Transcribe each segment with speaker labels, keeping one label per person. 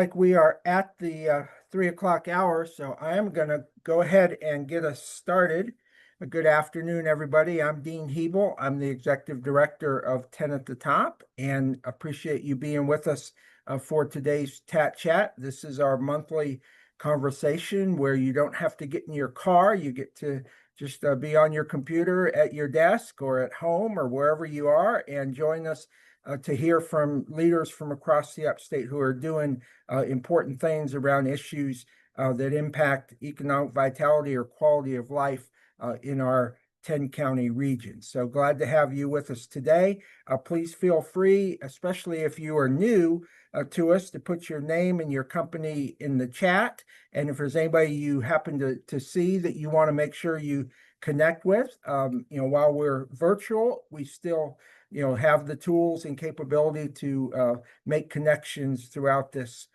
Speaker 1: Like we are at the 3 o'clock hour, so I am going to go ahead and get us started. Good afternoon, everybody. I'm Dean Hebel. I'm the Executive Director of 10 at the Top, and appreciate you being with us for today's TAT Chat. This is our monthly conversation where you don't have to get in your car. You get to just be on your computer at your desk or at home or wherever you are and join us to hear from leaders from across the upstate who are doing important things around issues that impact economic vitality or quality of life in our 10 county region. So glad to have you with us today. Please feel free, especially if you are new to us, to put your name and your company in the chat. And if there's anybody you happen to see that you want to make sure you connect with, while we're virtual, we still have the tools and capability to make connections throughout this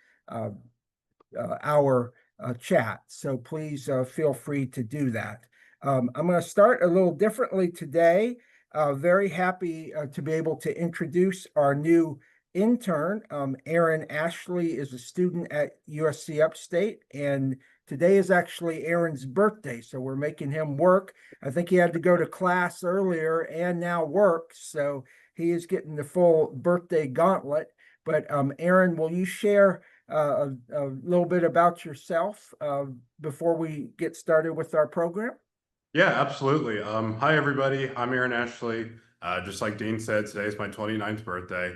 Speaker 1: our chat. So please feel free to do that. I'm going to start a little differently today. Very happy to be able to introduce our new intern. Aaron Ashley is a student at USC Upstate, and today is actually Aaron's birthday, so we're making him work. I think he had to go to class earlier and now work, so he is getting the full birthday gauntlet. But Aaron, will you share a little bit about yourself before we get started with our program?
Speaker 2: Yeah, absolutely. Hi, everybody. I'm Aaron Ashley. Just like Dean said, today is my 29th birthday.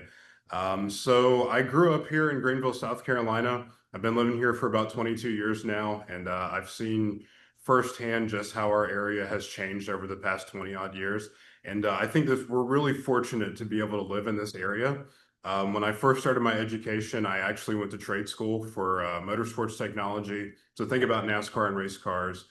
Speaker 2: So I grew up here in Greenville, South Carolina. I've been living here for about 22 years now, and I've seen firsthand just how our area has changed over the past 20 odd years. And I think that we're really fortunate to be able to live in this area. When I first started my education, I actually went to trade school for motorsports technology. So think about NASCAR and race cars,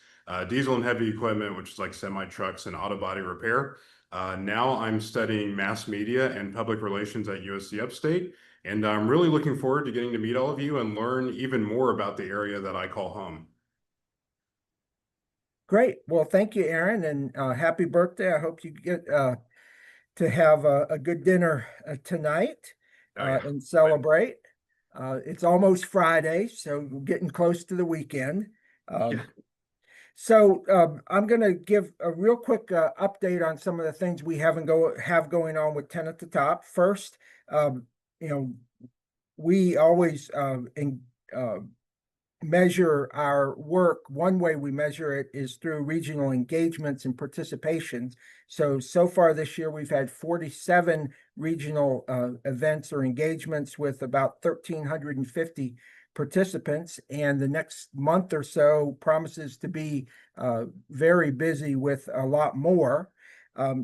Speaker 2: diesel and heavy equipment, which is like semi trucks and auto body repair. Now I'm studying mass media and public relations at USC Upstate, and I'm really looking forward to getting to meet all of you and learn even more about the area that I call home.
Speaker 1: Great. Well, thank you, Aaron, and happy birthday. I hope you get to have a good dinner tonight
Speaker 2: Oh, yeah.
Speaker 1: and celebrate. It's almost Friday, so we're getting close to the weekend.
Speaker 2: Yeah.
Speaker 1: So I'm going to give a real quick update on some of the things we have going on with 10 at the Top. First, um, you know, we always measure our work. One way we measure it is through regional engagements and participations. So far this year, we've had 47 regional events or engagements with about 1,350 participants, and the next month or so promises to be very busy with a lot more.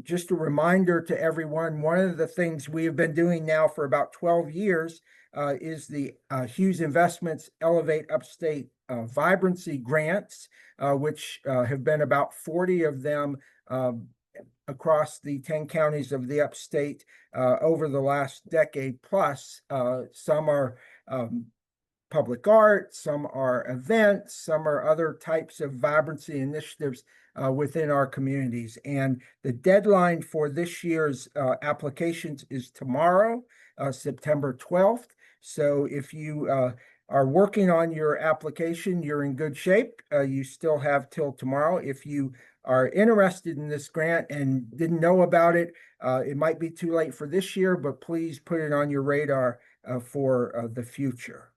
Speaker 1: Just a reminder to everyone, one of the things we have been doing now for about 12 years is the Hughes Investments Elevate Upstate Vibrancy Grants, which have been about 40 of them across the 10 counties of the upstate over the last decade plus. Some are public art, some are events, some are other types of vibrancy initiatives within our communities. And the deadline for this year's applications is tomorrow, September 12th. So if you are working on your application, you're in good shape. You still have till tomorrow. If you are interested in this grant and didn't know about it, it might be too late for this year, but please put it on your radar for the future.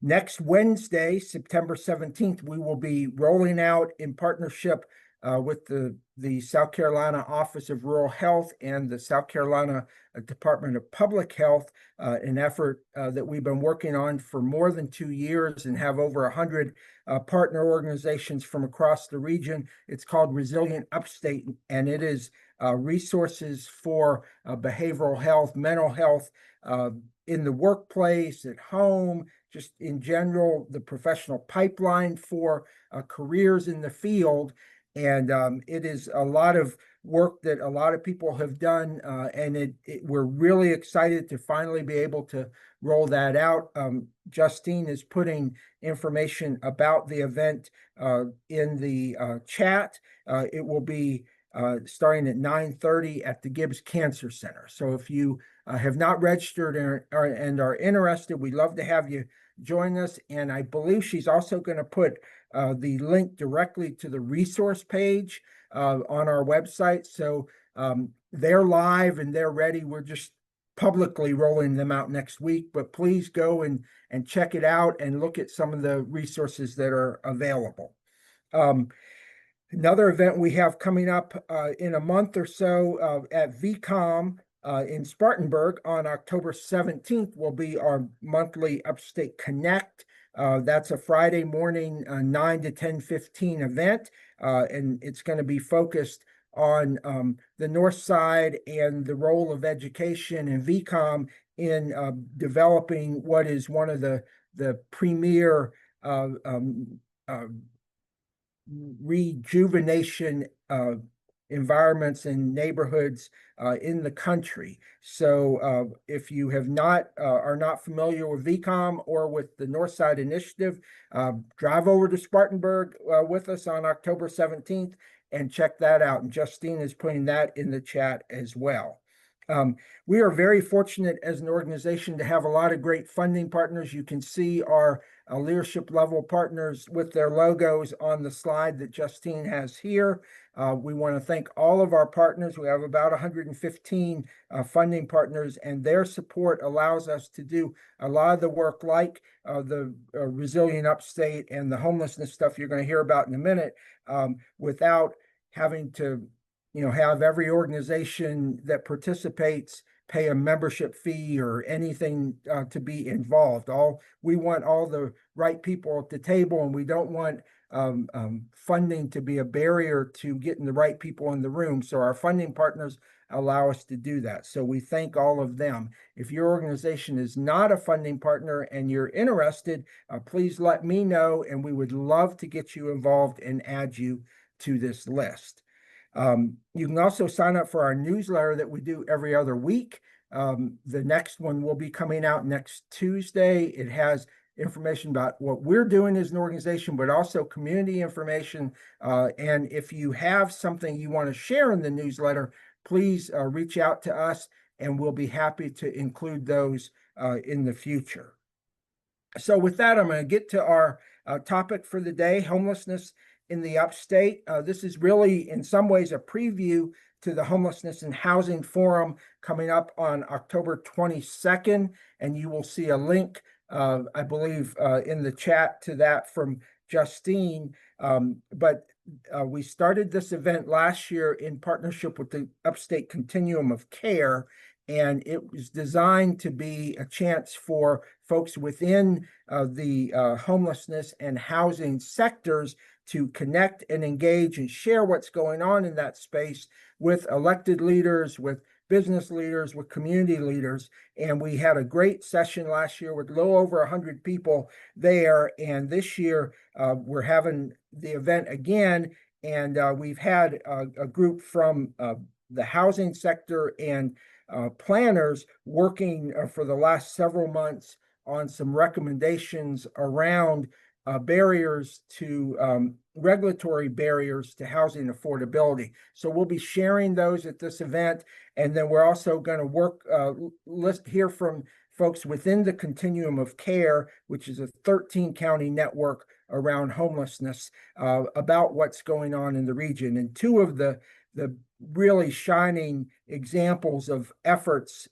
Speaker 1: Next Wednesday, September 17th, we will be rolling out in partnership with the South Carolina Office of Rural Health and the South Carolina Department of Public Health, an effort that we've been working on for more than 2 years and have over 100 partner organizations from across the region. It's called Resilient Upstate, and it is resources for behavioral health, mental health, in the workplace, at home, just in general, the professional pipeline for careers in the field. And it is a lot of work that a lot of people have done, and we're really excited to finally be able to roll that out. Justine is putting information about the event in the chat. It will be starting at 9:30 at the Gibbs Cancer Center. So if you have not registered and are interested, we'd love to have you join us. And I believe she's also going to put the link directly to the resource page on our website. So they're live and they're ready. We're just publicly rolling them out next week, but please go and check it out and look at some of the resources that are available. Another event we have coming up in a month or so at VCOM in Spartanburg on October 17th will be our monthly Upstate Connect. That's a Friday morning 9 to 10:15 event, and it's going to be focused on the North Side and the role of education and VCOM in developing what is one of the premier rejuvenation environments and neighborhoods in the country. So if you have not are not familiar with VCOM or with the Northside Initiative, drive over to Spartanburg with us on October 17th and check that out. And Justine is putting that in the chat as well. We are very fortunate as an organization to have a lot of great funding partners. You can see our leadership level partners with their logos on the slide that Justine has here. We want to thank all of our partners. We have about 115 funding partners, and their support allows us to do a lot of the work like the Resilient Upstate and the homelessness stuff you're going to hear about in a minute without having to have every organization that participates pay a membership fee or anything to be involved. We want all the right people at the table, and we don't want funding to be a barrier to getting the right people in the room. So our funding partners allow us to do that. So we thank all of them. If your organization is not a funding partner and you're interested, please let me know, and we would love to get you involved and add you to this list. You can also sign up for our newsletter that we do every other week. The next one will be coming out next Tuesday. It has information about what we're doing as an organization, but also community information. And if you have something you want to share in the newsletter, please reach out to us and we'll be happy to include those in the future. So with that, I'm going to get to our topic for the day, homelessness in the upstate. This is really, in some ways, a preview to the Homelessness and Housing Forum coming up on October 22nd, and you will see a link, I believe, in the chat to that from Justine. But we started this event last year in partnership with the Upstate Continuum of Care, and it was designed to be a chance for folks within the homelessness and housing sectors to connect and engage and share what's going on in that space with elected leaders, with business leaders, with community leaders. And we had a great session last year with a little over 100 people there. And this year we're having the event again. And we've had a group from the housing sector and planners working for the last several months on some recommendations around barriers to regulatory barriers to housing affordability. So we'll be sharing those at this event. And then we're also going to hear from folks within the Continuum of Care, which is a 13-county network around homelessness, about what's going on in the region. And two of the really shining examples of efforts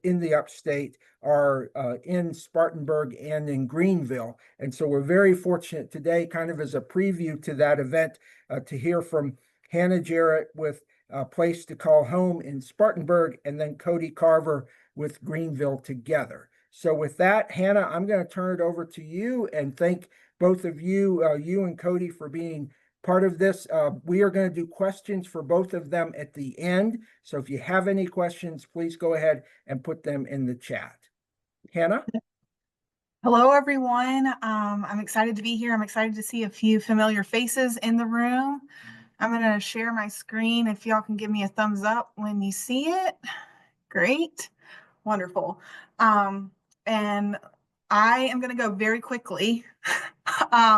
Speaker 1: in the upstate are in Spartanburg and in Greenville. And so we're very fortunate today, kind of as a preview to that event, to hear from Hannah Jarrett with Place to Call Home in Spartanburg, and then Cody Carver with Greenville together. So with that, Hannah, I'm going to turn it over to you and thank both of you, you and Cody, for being part of this. We are going to do questions for both of them at the end. So if you have any questions, please go ahead and put them in the chat. Hannah?
Speaker 3: Hello, everyone. I'm excited to be here. I'm excited to see a few familiar faces in the room. I'm going to share my screen. If y'all can give me a thumbs up when you see it. Great. Wonderful. And I am going to go very quickly.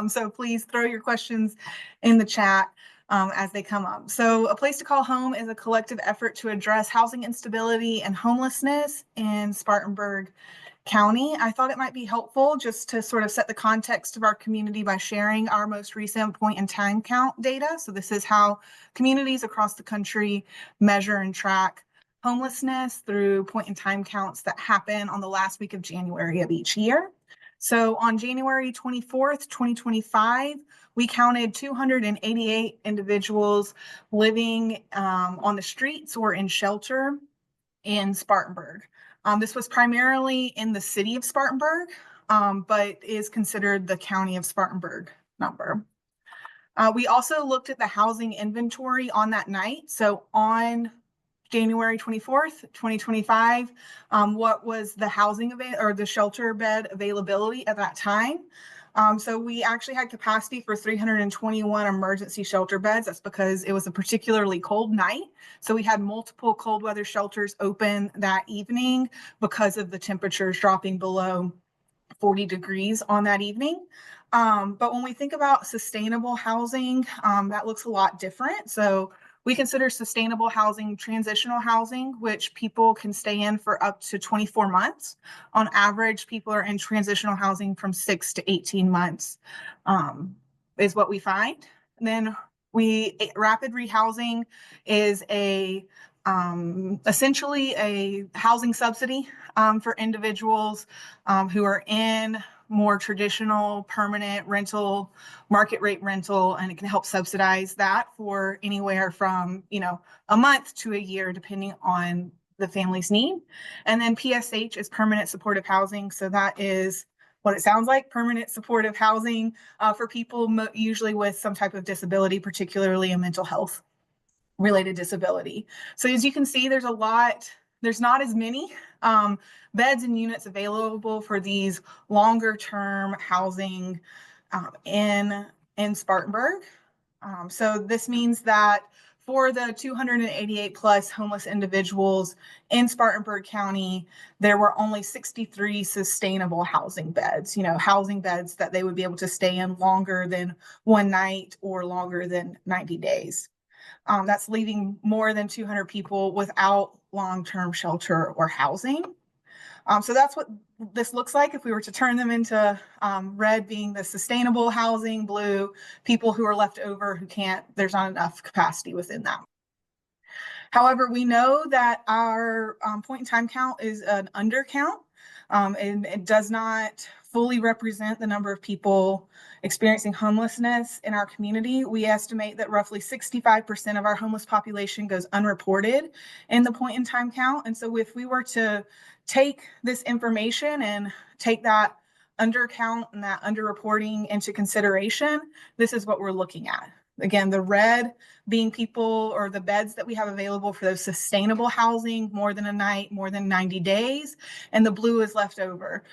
Speaker 3: So please throw your questions in the chat. as they come up. So A Place to Call Home is a collective effort to address housing instability and homelessness in Spartanburg County. I thought it might be helpful just to sort of set the context of our community by sharing our most recent point in time count data. So this is how communities across the country measure and track homelessness through point in time counts that happen on the last week of January of each year. So on January 24th, 2025, we counted 288 individuals living on the streets or in shelter in Spartanburg. This was primarily in the city of Spartanburg, but is considered the county of Spartanburg number. We also looked at the housing inventory on that night. So on January 24th, 2025, what was the housing or the shelter bed availability at that time? So we actually had capacity for 321 emergency shelter beds. That's because it was a particularly cold night. So we had multiple cold weather shelters open that evening because of the temperatures dropping below 40 degrees on that evening. But when we think about sustainable housing, that looks a lot different. So we consider sustainable housing transitional housing, which people can stay in for up to 24 months. On average, people are in transitional housing from 6 to 18 months, is what we find. And then rapid rehousing is essentially a housing subsidy for individuals who are in more traditional permanent rental, market rate rental, and it can help subsidize that for anywhere from, a month to a year, depending on the family's need. And then PSH is permanent supportive housing. So that is what it sounds like, permanent supportive housing for people usually with some type of disability, particularly a mental health related disability. So as you can see, there's not as many beds and units available for these longer term housing in Spartanburg. So this means that for the 288 plus homeless individuals in Spartanburg County, there were only 63 sustainable housing beds, housing beds that they would be able to stay in longer than one night or longer than 90 days. That's leaving more than 200 people without long-term shelter or housing. So that's what this looks like if we were to turn them into red being the sustainable housing, blue, people who are left over there's not enough capacity within that. However, we know that our point in time count is an undercount, and it does not fully represent the number of people experiencing homelessness in our community. We estimate that roughly 65% of our homeless population goes unreported in the point in time count. And so if we were to take this information and take that undercount and that underreporting into consideration, this is what we're looking at. Again, the red being people or the beds that we have available for those sustainable housing, more than a night, more than 90 days, and the blue is left over.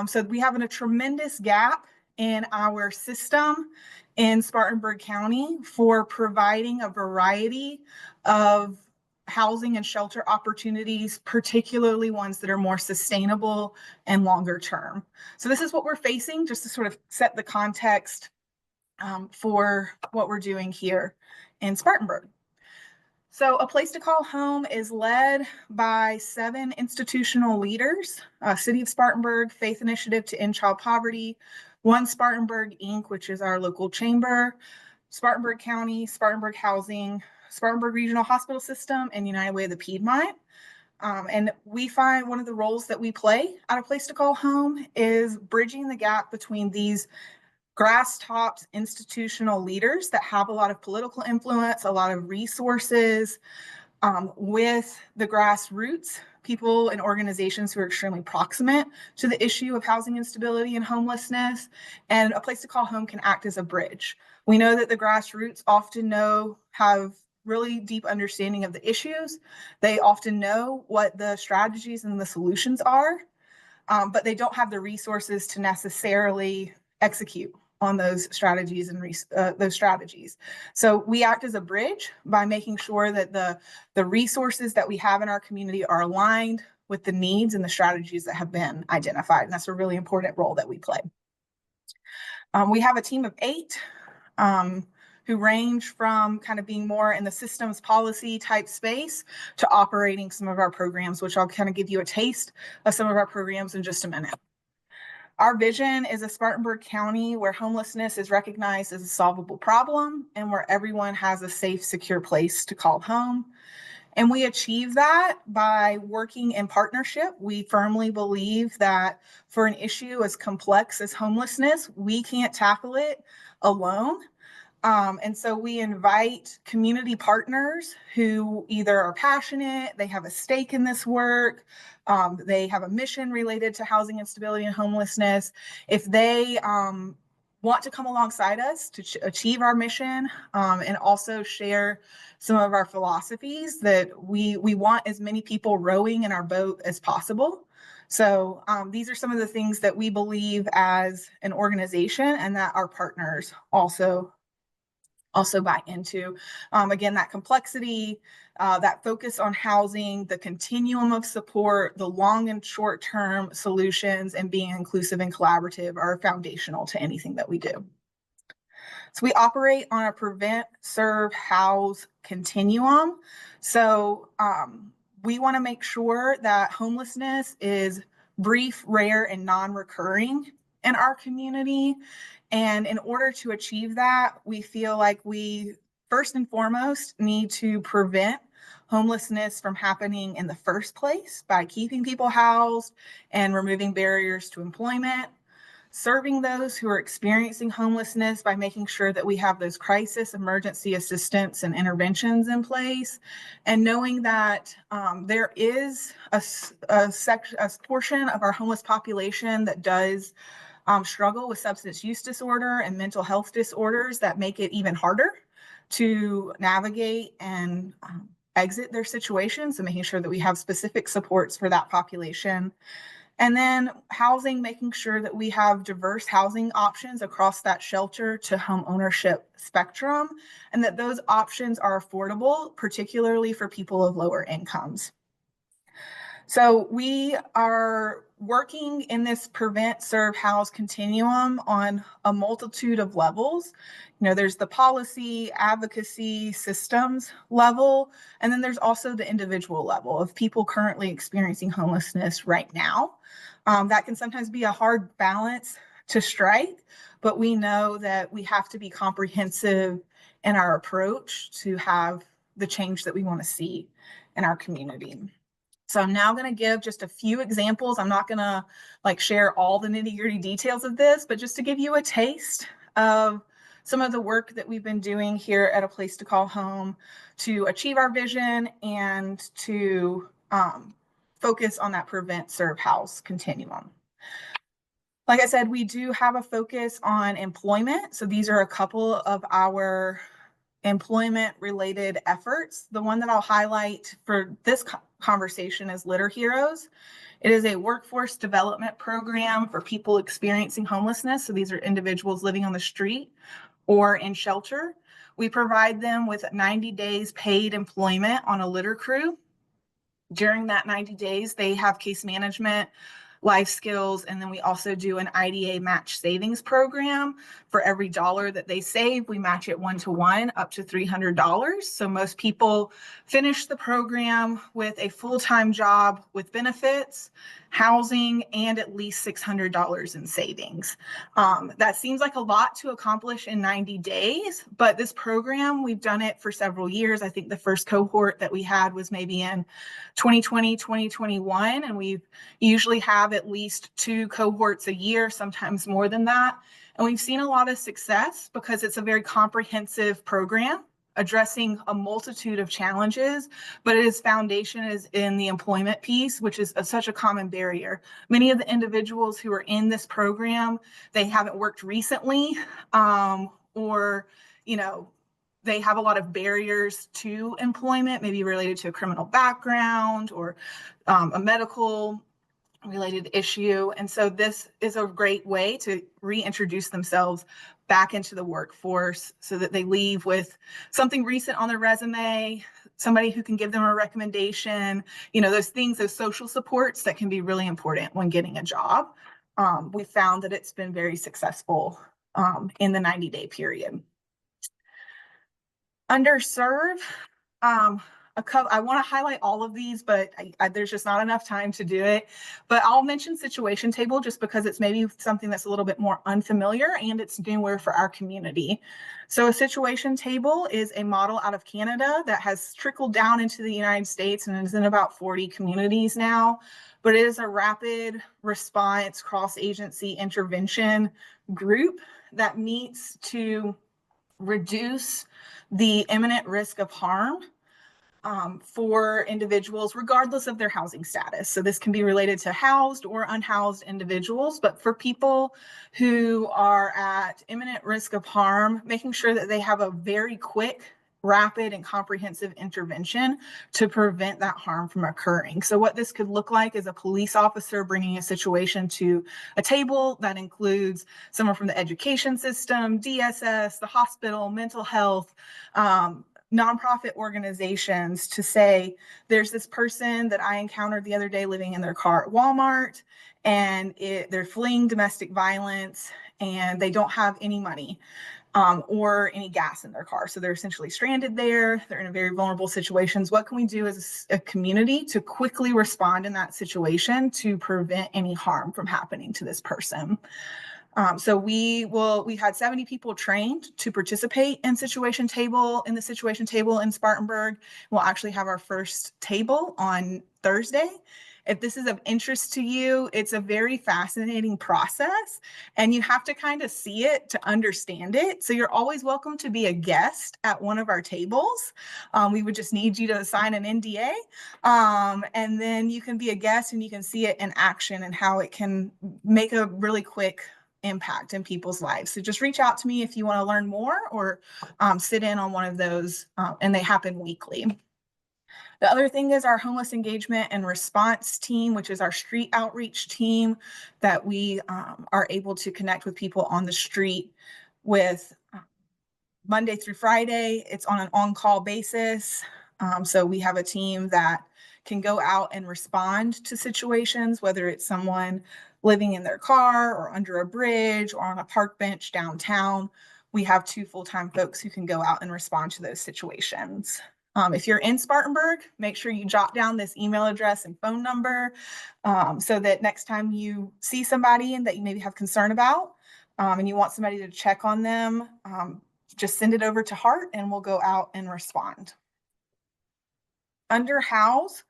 Speaker 3: So we have a tremendous gap in our system in Spartanburg County for providing a variety of housing and shelter opportunities, particularly ones that are more sustainable and longer term. So this is what we're facing, just to sort of set the context for what we're doing here in Spartanburg. So A Place to Call Home is led by 7 institutional leaders, City of Spartanburg, Faith Initiative to End Child Poverty, One Spartanburg, Inc., which is our local chamber, Spartanburg County, Spartanburg Housing, Spartanburg Regional Hospital System, and United Way of the Piedmont. And we find one of the roles that we play at A Place to Call Home is bridging the gap between these grass-topped institutional leaders that have a lot of political influence, a lot of resources, with the grassroots, people and organizations who are extremely proximate to the issue of housing instability and homelessness. And A Place to Call Home can act as a bridge. We know that the grassroots often have really deep understanding of the issues. They often know what the strategies and the solutions are, but they don't have the resources to necessarily execute on those strategies and those strategies. So we act as a bridge by making sure that the resources that we have in our community are aligned with the needs and the strategies that have been identified. And that's a really important role that we play. We have a team of 8 who range from kind of being more in the systems policy type space to operating some of our programs, which I'll kind of give you a taste of some of our programs in just a minute. Our vision is a Spartanburg County where homelessness is recognized as a solvable problem and where everyone has a safe, secure place to call home. And we achieve that by working in partnership. We firmly believe that for an issue as complex as homelessness, we can't tackle it alone. And so we invite community partners who either are passionate, they have a stake in this work, they have a mission related to housing instability and homelessness. If they want to come alongside us to achieve our mission and also share some of our philosophies, that we want as many people rowing in our boat as possible. So these are some of the things that we believe as an organization and that our partners also buy into. Again, that complexity, that focus on housing, the continuum of support, the long and short-term solutions, and being inclusive and collaborative are foundational to anything that we do. So we operate on a prevent, serve, house continuum. So we want to make sure that homelessness is brief, rare, and non-recurring in our community. And in order to achieve that, we feel like we first and foremost need to prevent homelessness from happening in the first place by keeping people housed and removing barriers to employment, serving those who are experiencing homelessness by making sure that we have those crisis emergency assistance and interventions in place, and knowing that there is a portion of our homeless population that does struggle with substance use disorder and mental health disorders that make it even harder to navigate and exit their situation. So making sure that we have specific supports for that population. And then housing, making sure that we have diverse housing options across that shelter to home ownership spectrum, and that those options are affordable, particularly for people of lower incomes. So we are working in this prevent, serve, house continuum on a multitude of levels. You know, there's the policy, advocacy, systems level, and then there's also the individual level of people currently experiencing homelessness right now. That can sometimes be a hard balance to strike, but we know that we have to be comprehensive in our approach to have the change that we want to see in our community. So I'm now going to give just a few examples. I'm not going to share all the nitty-gritty details of this, but just to give you a taste of some of the work that we've been doing here at A Place to Call Home to achieve our vision and to focus on that prevent, serve, house continuum. Like I said, we do have a focus on employment. So these are a couple of our employment related efforts. The one that I'll highlight for this conversation is Litter Heroes. It is a workforce development program for people experiencing homelessness. So these are individuals living on the street or in shelter. We provide them with 90 days paid employment on a litter crew. During that 90 days, they have case management, life skills, and then we also do an IDA match savings program. For every dollar that they save, we match it 1-to-1 up to $300. So most people finish the program with a full-time job with benefits, housing, and at least $600 in savings. That seems like a lot to accomplish in 90 days, but this program, we've done it for several years. I think the first cohort that we had was maybe in 2020, 2021, and we usually have at least 2 cohorts a year, sometimes more than that. And we've seen a lot of success because it's a very comprehensive program addressing a multitude of challenges, but its foundation is in the employment piece, which is such a common barrier. Many of the individuals who are in this program, they haven't worked recently, or, they have a lot of barriers to employment, maybe related to a criminal background or a medical related issue. And so this is a great way to reintroduce themselves back into the workforce so that they leave with something recent on their resume, somebody who can give them a recommendation, those things, those social supports that can be really important when getting a job. We found that it's been very successful in the 90-day period. Underserved, I want to highlight all of these, but there's just not enough time to do it. But I'll mention situation table just because it's maybe something that's a little bit more unfamiliar and it's newer for our community. So a situation table is a model out of Canada that has trickled down into the United States and is in about 40 communities now. But it is a rapid response cross-agency intervention group that meets to reduce the imminent risk of harm for individuals, regardless of their housing status. So this can be related to housed or unhoused individuals, but for people who are at imminent risk of harm, making sure that they have a very quick, rapid, and comprehensive intervention to prevent that harm from occurring. So what this could look like is a police officer bringing a situation to a table that includes someone from the education system, DSS, the hospital, mental health, nonprofit organizations to say, there's this person that I encountered the other day living in their car at Walmart, and they're fleeing domestic violence and they don't have any money or any gas in their car. So they're essentially stranded there. They're in a very vulnerable situations. What can we do as a community to quickly respond in that situation to prevent any harm from happening to this person? So we had 70 people trained to participate in the situation table in Spartanburg. We'll actually have our first table on Thursday. If this is of interest to you, it's a very fascinating process and you have to kind of see it to understand it. So you're always welcome to be a guest at one of our tables. We would just need you to sign an NDA. And then you can be a guest and you can see it in action and how it can make a really quick impact in people's lives. So just reach out to me if you want to learn more or sit in on one of those, and they happen weekly. The other thing is our homeless engagement and response team, which is our street outreach team that we are able to connect with people on the street with Monday through Friday. It's on an on-call basis. So we have a team that can go out and respond to situations, whether it's someone living in their car or under a bridge or on a park bench downtown. We have 2 full-time folks who can go out and respond to those situations. If you're in Spartanburg, make sure you jot down this email address and phone number so that next time you see somebody and that you maybe have concern about and you want somebody to check on them, just send it over to Hart and we'll go out and respond. Under House,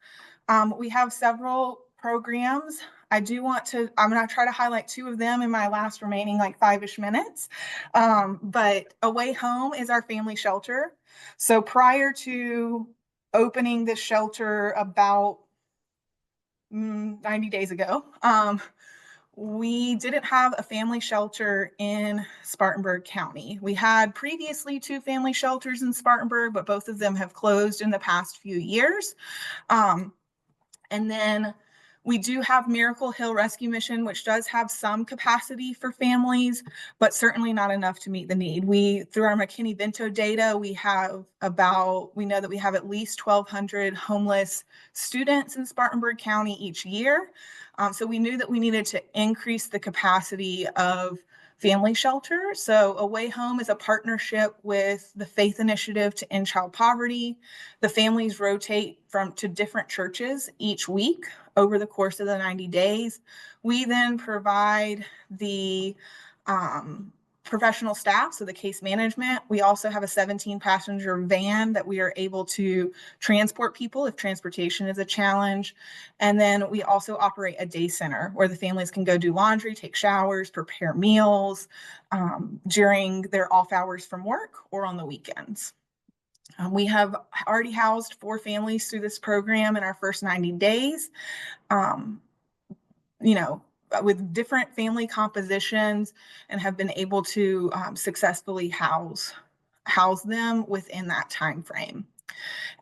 Speaker 3: we have several programs. I'm going to try to highlight 2 of them in my last remaining like 5-ish minutes. But Away Home is our family shelter. So prior to opening this shelter about 90 days ago, we didn't have a family shelter in Spartanburg County. We had previously 2 family shelters in Spartanburg, but both of them have closed in the past few years. And then we do have Miracle Hill Rescue Mission, which does have some capacity for families, but certainly not enough to meet the need. Through our McKinney-Vento data, we know that we have at least 1,200 homeless students in Spartanburg County each year. So we knew that we needed to increase the capacity of family shelter. So Away Home is a partnership with the Faith Initiative to End Child Poverty. The families rotate to different churches each week over the course of the 90 days. We then provide the professional staff, so the case management. We also have a 17-passenger van that we are able to transport people if transportation is a challenge. And then we also operate a day center where the families can go do laundry, take showers, prepare meals during their off hours from work or on the weekends. We have already housed 4 families through this program in our first 90 days. With different family compositions, and have been able to successfully house them within that time frame.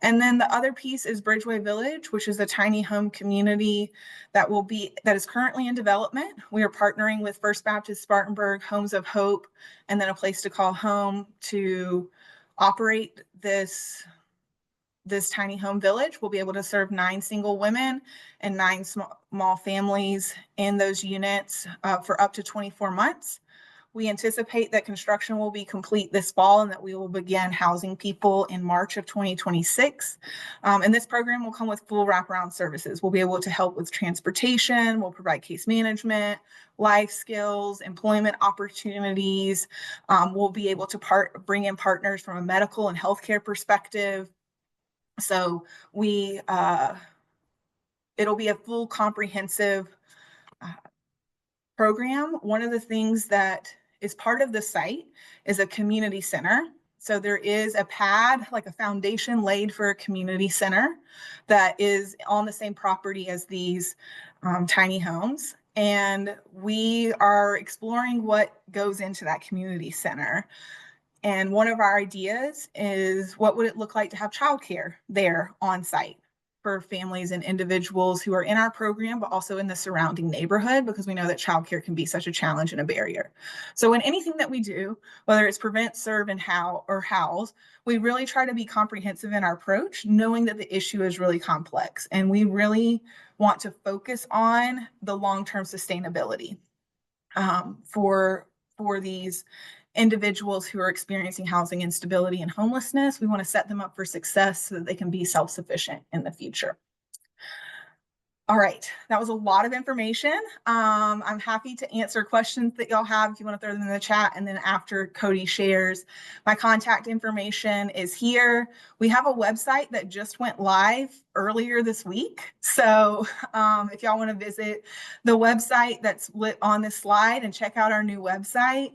Speaker 3: And then the other piece is Bridgeway Village, which is a tiny home community that is currently in development. We are partnering with First Baptist Spartanburg, Homes of Hope, and then A Place to Call Home to operate this tiny home village. We'll be able to serve 9 single women and 9 small families in those units for up to 24 months. We anticipate that construction will be complete this fall and that we will begin housing people in March of 2026. And this program will come with full wraparound services. We'll be able to help with transportation, we'll provide case management, life skills, employment opportunities. We'll be able to bring in partners from a medical and healthcare perspective. So it'll be a full comprehensive program. One of the things that is part of the site is a community center. So there is a pad, like a foundation laid for a community center that is on the same property as these tiny homes. And we are exploring what goes into that community center. And one of our ideas is, what would it look like to have childcare there on site for families and individuals who are in our program, but also in the surrounding neighborhood, because we know that childcare can be such a challenge and a barrier. So in anything that we do, whether it's prevent, serve, and house, we really try to be comprehensive in our approach, knowing that the issue is really complex. And we really want to focus on the long-term sustainability for these individuals who are experiencing housing instability and homelessness. We want to set them up for success so that they can be self-sufficient in the future. All right, that was a lot of information. I'm happy to answer questions that y'all have if you want to throw them in the chat. And then after Cody shares, my contact information is here. We have a website that just went live earlier this week. So if y'all want to visit the website that's lit on this slide and check out our new website,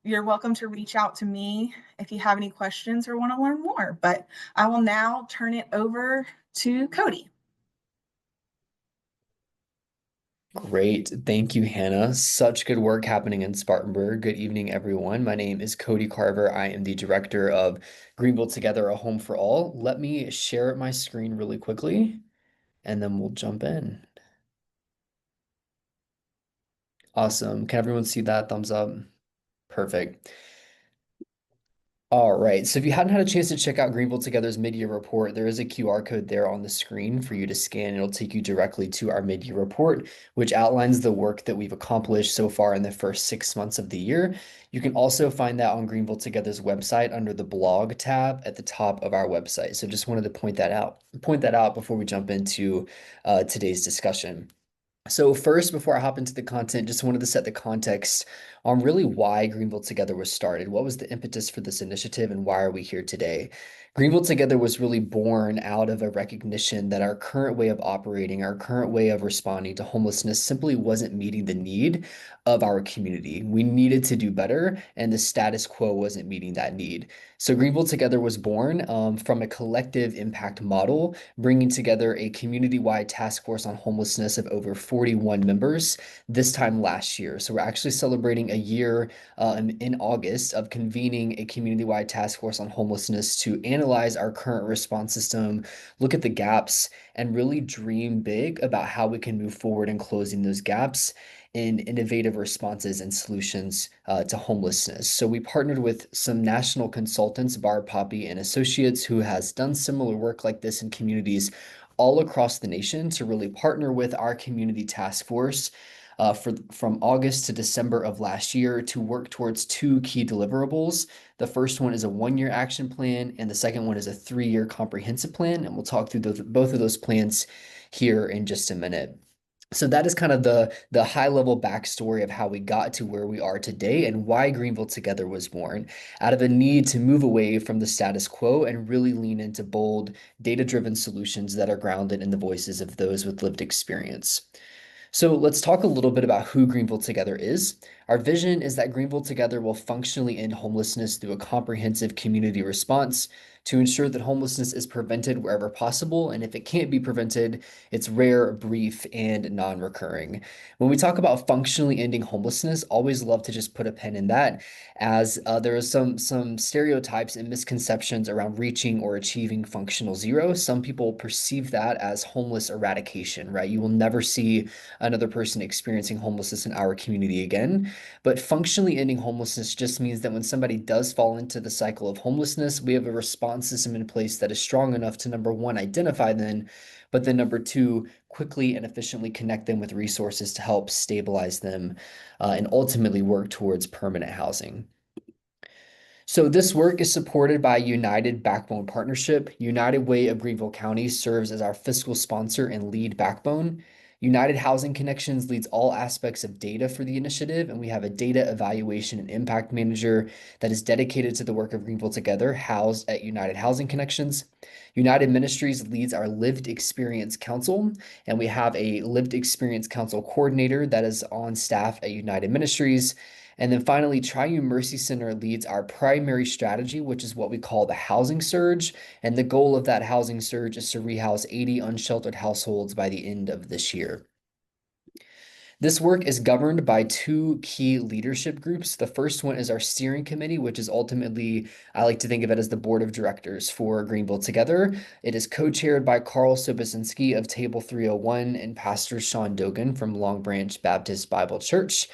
Speaker 3: you're welcome to reach out to me if you have any questions or want to learn more. But I will now turn it over to Cody.
Speaker 4: Great. Thank you, Hannah. Such good work happening in Spartanburg. Good evening, everyone. My name is Cody Carver. I am the director of Greenville Together, a Home for All. Let me share my screen really quickly, and then we'll jump in. Awesome. Can everyone see that? Thumbs up. Perfect. All right, so if you hadn't had a chance to check out Greenville Together's mid-year report, there is a QR code there on the screen for you to scan. It'll take you directly to our mid-year report, which outlines the work that we've accomplished so far in the first 6 months of the year. You can also find that on Greenville Together's website under the blog tab at the top of our website. So just wanted to point that out before we jump into today's discussion. So first, before I hop into the content, just wanted to set the context on really why Greenville Together was started. What was the impetus for this initiative and why are we here today? Greenville Together was really born out of a recognition that our current way of operating, our current way of responding to homelessness simply wasn't meeting the need of our community. We needed to do better, and the status quo wasn't meeting that need. So Greenville Together was born from a collective impact model, bringing together a community-wide task force on homelessness of over 41 members this time last year. So we're actually celebrating a year in August of convening a community-wide task force on homelessness to analyze our current response system, look at the gaps, and really dream big about how we can move forward in closing those gaps in innovative responses and solutions to homelessness. So we partnered with some national consultants, Barb Poppy and Associates, who has done similar work like this in communities all across the nation to really partner with our community task force from August to December of last year to work towards two key deliverables. The first one is a 1-year action plan, and the second one is a 3-year comprehensive plan. And we'll talk through both of those plans here in just a minute. So that is kind of the high level backstory of how we got to where we are today and why Greenville Together was born, out of a need to move away from the status quo and really lean into bold, data-driven solutions that are grounded in the voices of those with lived experience. So let's talk a little bit about who Greenville Together is. Our vision is that Greenville Together will functionally end homelessness through a comprehensive community response to ensure that homelessness is prevented wherever possible, and if it can't be prevented, it's rare, brief, and non-recurring. When we talk about functionally ending homelessness, always love to just put a pin in that, as there is some stereotypes and misconceptions around reaching or achieving functional zero. Some people perceive that as homeless eradication, right? You will never see another person experiencing homelessness in our community again. But functionally ending homelessness just means that when somebody does fall into the cycle of homelessness, we have a response system in place that is strong enough to, number one, identify them, but then number two, quickly and efficiently connect them with resources to help stabilize them and ultimately work towards permanent housing. So this work is supported by United Backbone Partnership. United Way of Greenville County serves as our fiscal sponsor and lead backbone. United Housing Connections leads all aspects of data for the initiative, and we have a data evaluation and impact manager that is dedicated to the work of Greenville Together, housed at United Housing Connections. United Ministries leads our Lived Experience Council, and we have a Lived Experience Council coordinator that is on staff at United Ministries. And then finally, Triune Mercy Center leads our primary strategy, which is what we call the housing surge. And the goal of that housing surge is to rehouse 80 unsheltered households by the end of this year. This work is governed by two key leadership groups. The first one is our steering committee, which is ultimately, I like to think of it as the board of directors for Greenville Together. It is co-chaired by Carl Sobosinski of Table 301 and Pastor Sean Dogan from Long Branch Baptist Bible Church.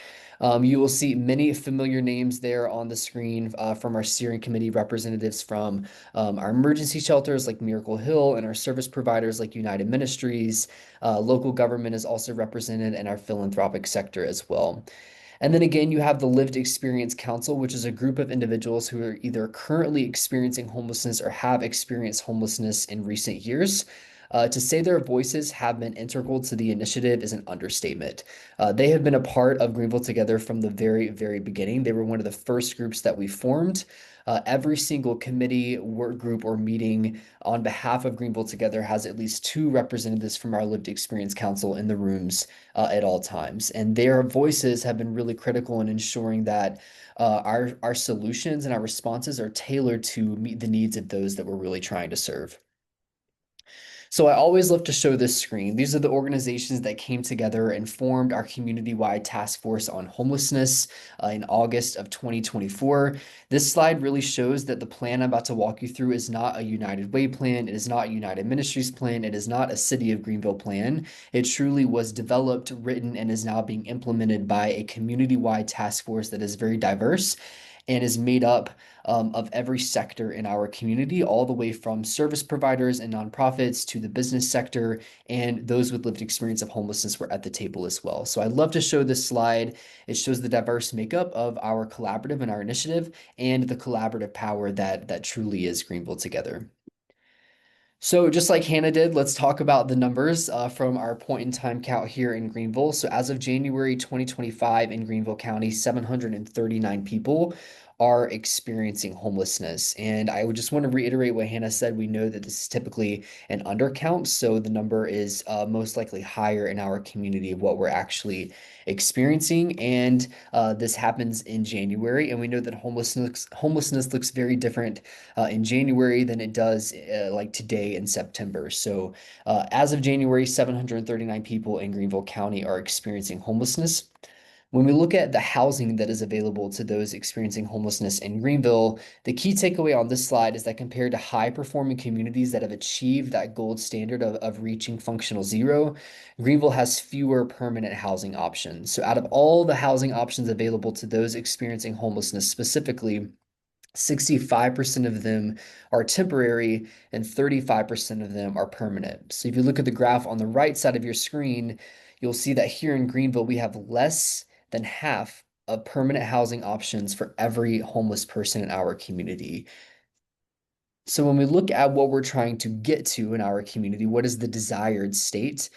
Speaker 4: You will see many familiar names there on the screen from our steering committee representatives from our emergency shelters like Miracle Hill and our service providers like United Ministries. Local government is also represented in our philanthropic sector as well. And then again, you have the Lived Experience Council, which is a group of individuals who are either currently experiencing homelessness or have experienced homelessness in recent years. To say their voices have been integral to the initiative is an understatement. They have been a part of Greenville Together from the very, very beginning. They were one of the first groups that we formed. Every single committee, work group, or meeting on behalf of Greenville Together has at least two representatives from our Lived Experience Council in the rooms at all times. And their voices have been really critical in ensuring that our solutions and our responses are tailored to meet the needs of those that we're really trying to serve. So I always love to show this screen. These are the organizations that came together and formed our community-wide task force on homelessness in August of 2024. This slide really shows that the plan I'm about to walk you through is not a United Way plan. It is not a United Ministries plan. It is not a City of Greenville plan. It truly was developed, written, and is now being implemented by a community-wide task force that is very diverse and is made up of every sector in our community, all the way from service providers and nonprofits to the business sector, and those with lived experience of homelessness were at the table as well. So I love to show this slide. It shows the diverse makeup of our collaborative and our initiative and the collaborative power that truly is Greenville Together. So just like Hannah did, let's talk about the numbers from our point in time count here in Greenville. So as of January 2025 in Greenville County, 739 people are experiencing homelessness. And I would just want to reiterate what Hannah said. We know that this is typically an undercount, so the number is most likely higher in our community of what we're actually experiencing. And this happens in January, and we know that homelessness looks very different in January than it does like today in September. So as of January, 739 people in Greenville County are experiencing homelessness. When we look at the housing that is available to those experiencing homelessness in Greenville, the key takeaway on this slide is that compared to high-performing communities that have achieved that gold standard of reaching functional zero, Greenville has fewer permanent housing options. So out of all the housing options available to those experiencing homelessness specifically, 65% of them are temporary and 35% of them are permanent. So if you look at the graph on the right side of your screen, you'll see that here in Greenville, we have less than half of permanent housing options for every homeless person in our community. So when we look at what we're trying to get to in our community, what is the desired state?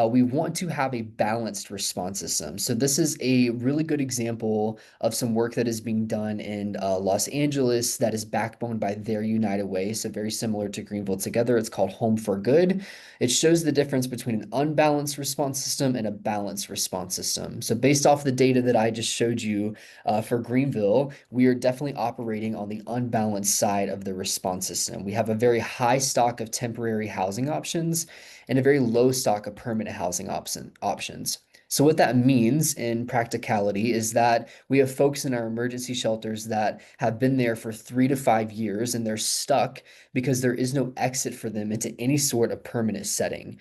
Speaker 4: We want to have a balanced response system. So this is a really good example of some work that is being done in Los Angeles that is backboned by their United Way. So very similar to Greenville Together. It's called Home for Good. It shows the difference between an unbalanced response system and a balanced response system. So based off the data that I just showed you for Greenville, we are definitely operating on the unbalanced side of the response system. We have a very high stock of temporary housing options and a very low stock of permanent housing options. So what that means in practicality is that we have folks in our emergency shelters that have been there for 3 to 5 years and they're stuck because there is no exit for them into any sort of permanent setting.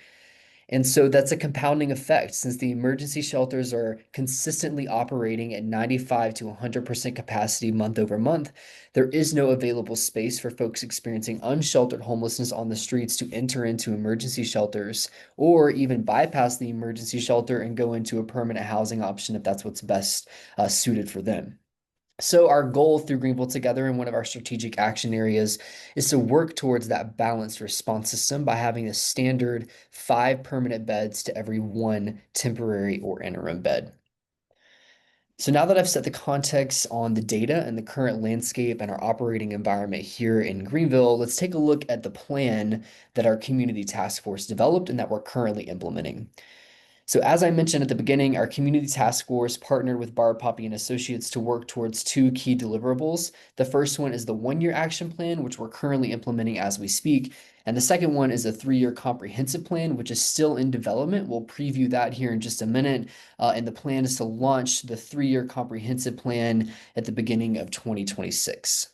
Speaker 4: And so that's a compounding effect since the emergency shelters are consistently operating at 95 to 100% capacity month over month. There is no available space for folks experiencing unsheltered homelessness on the streets to enter into emergency shelters or even bypass the emergency shelter and go into a permanent housing option if that's what's best suited for them. So our goal through Greenville Together in one of our strategic action areas is to work towards that balanced response system by having a standard 5 permanent beds to every 1 temporary or interim bed. So now that I've set the context on the data and the current landscape and our operating environment here in Greenville, let's take a look at the plan that our community task force developed and that we're currently implementing. So as I mentioned at the beginning, our community task force partnered with Barb Poppy and Associates to work towards 2 key deliverables. The first one is the 1-year action plan, which we're currently implementing as we speak. And the second one is a 3-year comprehensive plan, which is still in development. We'll preview that here in just a minute. And the plan is to launch the 3-year comprehensive plan at the beginning of 2026.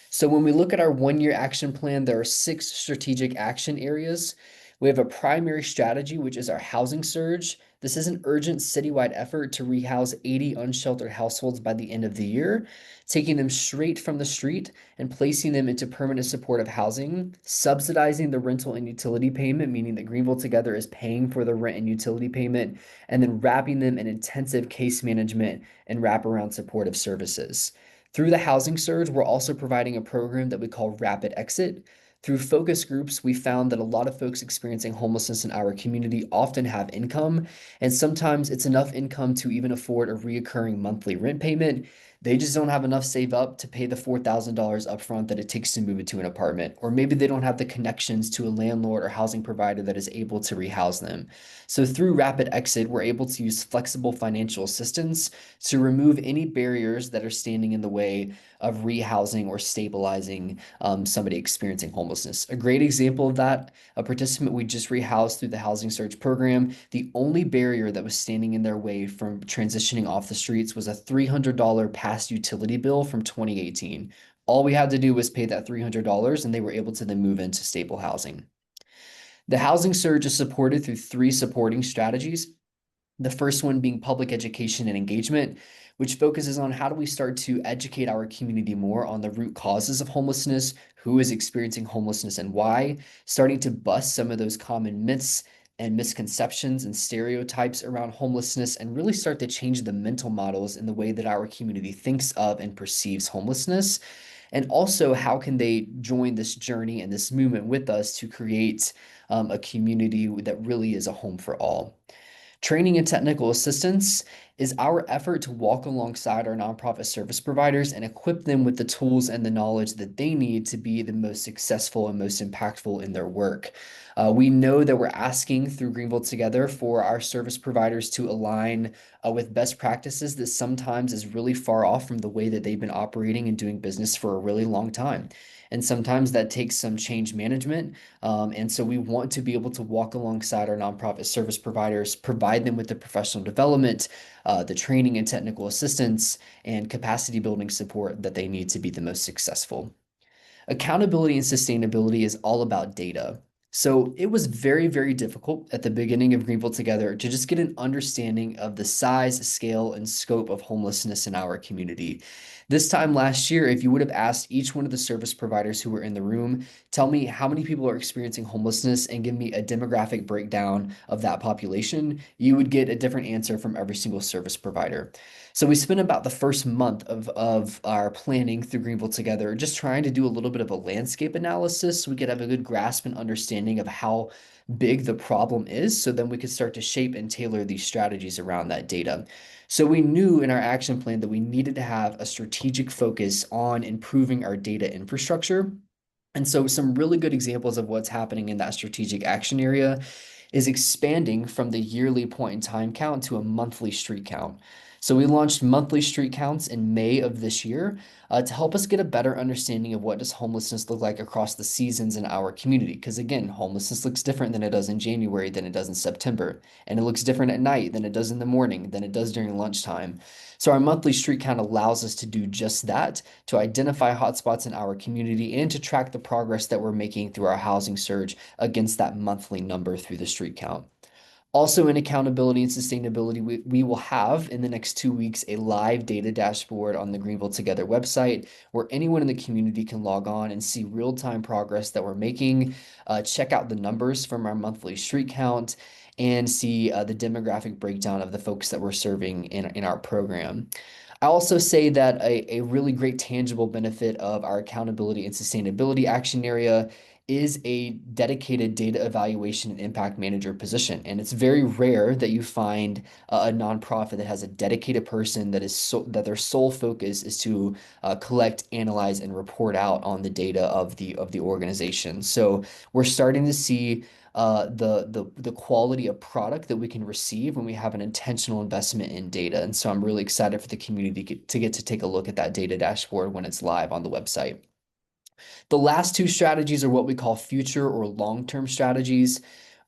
Speaker 4: So when we look at our 1-year action plan, there are 6 strategic action areas. We have a primary strategy, which is our housing surge. This is an urgent citywide effort to rehouse 80 unsheltered households by the end of the year, taking them straight from the street and placing them into permanent supportive housing, subsidizing the rental and utility payment, meaning that Greenville Together is paying for the rent and utility payment, and then wrapping them in intensive case management and wraparound supportive services. Through the housing surge, we're also providing a program that we call Rapid Exit. Through focus groups, we found that a lot of folks experiencing homelessness in our community often have income, and sometimes it's enough income to even afford a reoccurring monthly rent payment. They just don't have enough save up to pay the $4,000 upfront that it takes to move into an apartment, or maybe they don't have the connections to a landlord or housing provider that is able to rehouse them. So through Rapid Exit, we're able to use flexible financial assistance to remove any barriers that are standing in the way of rehousing or stabilizing somebody experiencing homelessness. A great example of that, a participant we just rehoused through the Housing Search program, the only barrier that was standing in their way from transitioning off the streets was a $300 past utility bill from 2018. All we had to do was pay that $300 and they were able to then move into stable housing. The housing surge is supported through 3 supporting strategies. The first one being public education and engagement, which focuses on how do we start to educate our community more on the root causes of homelessness, who is experiencing homelessness and why, starting to bust some of those common myths and misconceptions and stereotypes around homelessness and really start to change the mental models in the way that our community thinks of and perceives homelessness. And also, how can they join this journey and this movement with us to create a community that really is a home for all. Training and technical assistance is our effort to walk alongside our nonprofit service providers and equip them with the tools and the knowledge that they need to be the most successful and most impactful in their work. We know that we're asking through Greenville Together for our service providers to align with best practices that sometimes is really far off from the way that they've been operating and doing business for a really long time. And sometimes that takes some change management. And so we want to be able to walk alongside our nonprofit service providers, provide them with the professional development, the training and technical assistance, and capacity building support that they need to be the most successful. Accountability and sustainability is all about data. So it was very, very difficult at the beginning of Greenville Together to just get an understanding of the size, scale, and scope of homelessness in our community. This time last year, if you would have asked each one of the service providers who were in the room, tell me how many people are experiencing homelessness and give me a demographic breakdown of that population, you would get a different answer from every single service provider. So we spent about the first month of our planning through Greenville Together, just trying to do a little bit of a landscape analysis so we could have a good grasp and understanding of how big the problem is, so then we could start to shape and tailor these strategies around that data. So we knew in our action plan that we needed to have a strategic focus on improving our data infrastructure. And so some really good examples of what's happening in that strategic action area is expanding from the yearly point in time count to a monthly street count. So we launched monthly street counts in May of this year to help us get a better understanding of what does homelessness look like across the seasons in our community. Because again, homelessness looks different than it does in January than it does in September. And it looks different at night than it does in the morning than it does during lunchtime. So our monthly street count allows us to do just that, to identify hotspots in our community and to track the progress that we're making through our housing surge against that monthly number through the street count. Also, in accountability and sustainability, we will have in the next 2 weeks a live data dashboard on the Greenville Together website where anyone in the community can log on and see real-time progress that we're making, check out the numbers from our monthly street count, and see the demographic breakdown of the folks that we're serving in our program. I also say that a really great tangible benefit of our accountability and sustainability action area is a dedicated data evaluation and impact manager position. And it's very rare that you find a nonprofit that has a dedicated person that their sole focus is to collect, analyze, and report out on the data of the organization. So we're starting to see the quality of product that we can receive when we have an intentional investment in data. And so I'm really excited for the community to get to take a look at that data dashboard when it's live on the website. The last two strategies are what we call future or long-term strategies.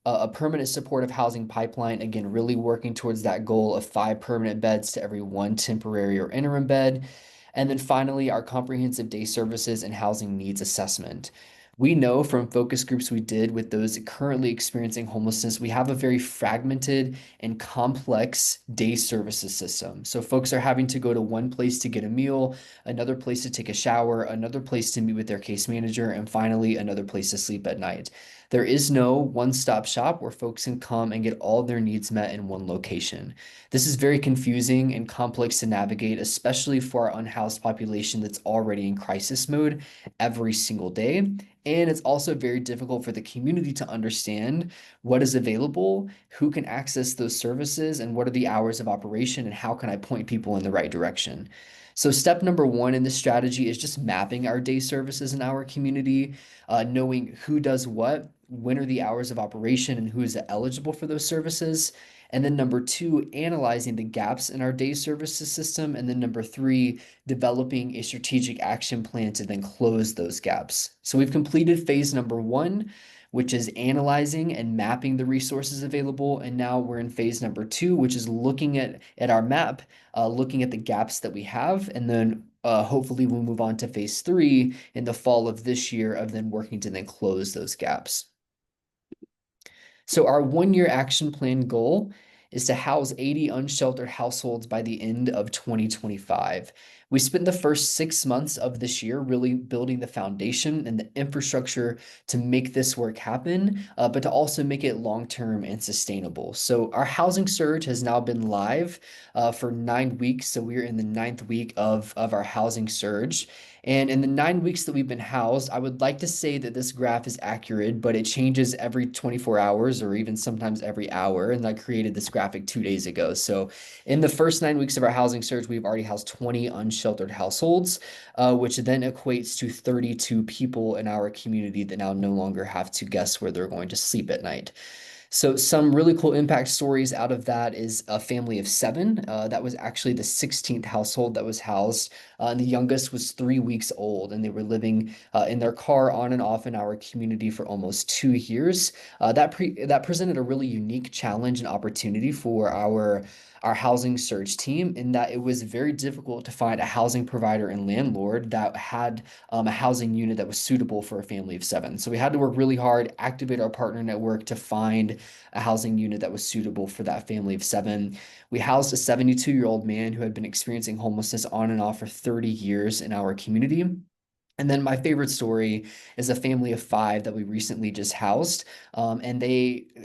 Speaker 4: A permanent supportive housing pipeline, again, really working towards that goal of 5 permanent beds to every 1 temporary or interim bed. And then finally, our comprehensive day services and housing needs assessment. We know from focus groups we did with those currently experiencing homelessness, we have a very fragmented and complex day services system. So folks are having to go to one place to get a meal, another place to take a shower, another place to meet with their case manager, and finally another place to sleep at night. There is no one-stop shop where folks can come and get all their needs met in one location. This is very confusing and complex to navigate, especially for our unhoused population that's already in crisis mode every single day. And it's also very difficult for the community to understand what is available, who can access those services, and what are the hours of operation, and how can I point people in the right direction. So step number one in this strategy is just mapping our day services in our community, knowing who does what, when are the hours of operation, and who is eligible for those services. And then number two, analyzing the gaps in our day services system. And then number three, developing a strategic action plan to then close those gaps. So we've completed phase number one, which is analyzing and mapping the resources available. And now we're in phase number two, which is looking at our map, looking at the gaps that we have. And then hopefully we'll move on to phase three in the fall of this year of then working to then close those gaps. So our 1-year action plan goal is to house 80 unsheltered households by the end of 2025. We spent the first 6 months of this year really building the foundation and the infrastructure to make this work happen, but to also make it long-term and sustainable. So our housing surge has now been live for 9 weeks. So we're in the 9th week of our housing surge. And in the 9 weeks that we've been housed, I would like to say that this graph is accurate, but it changes every 24 hours or even sometimes every hour. And I created this graphic 2 days ago. So in the first 9 weeks of our housing surge, we've already housed 20 unsheltered households, which then equates to 32 people in our community that now no longer have to guess where they're going to sleep at night. So some really cool impact stories out of that is a family of 7. That was actually the 16th household that was housed. And the youngest was 3 weeks old, and they were living in their car on and off in our community for almost 2 years. That presented a really unique challenge and opportunity for our housing search team in that it was very difficult to find a housing provider and landlord that had a housing unit that was suitable for a family of 7. So we had to work really hard, activate our partner network to find a housing unit that was suitable for that family of 7. We housed a 72-year-old man who had been experiencing homelessness on and off for 30 years in our community. And then my favorite story is a family of 5 that we recently just housed. And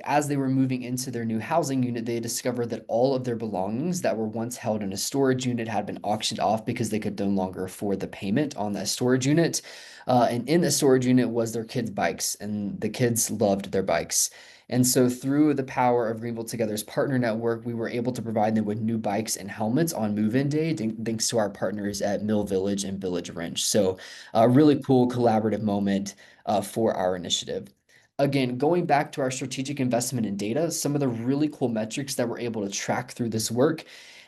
Speaker 4: as they were moving into their new housing unit, they discovered that all of their belongings that were once held in a storage unit had been auctioned off because they could no longer afford the payment on that storage unit. And in the storage unit was their kids' bikes, and the kids loved their bikes. And so through the power of Greenville Together's partner network, we were able to provide them with new bikes and helmets on move-in day, thanks to our partners at Mill Village and Village Wrench. So a really cool collaborative moment for our initiative. Again, going back to our strategic investment in data, some of the really cool metrics that we're able to track through this work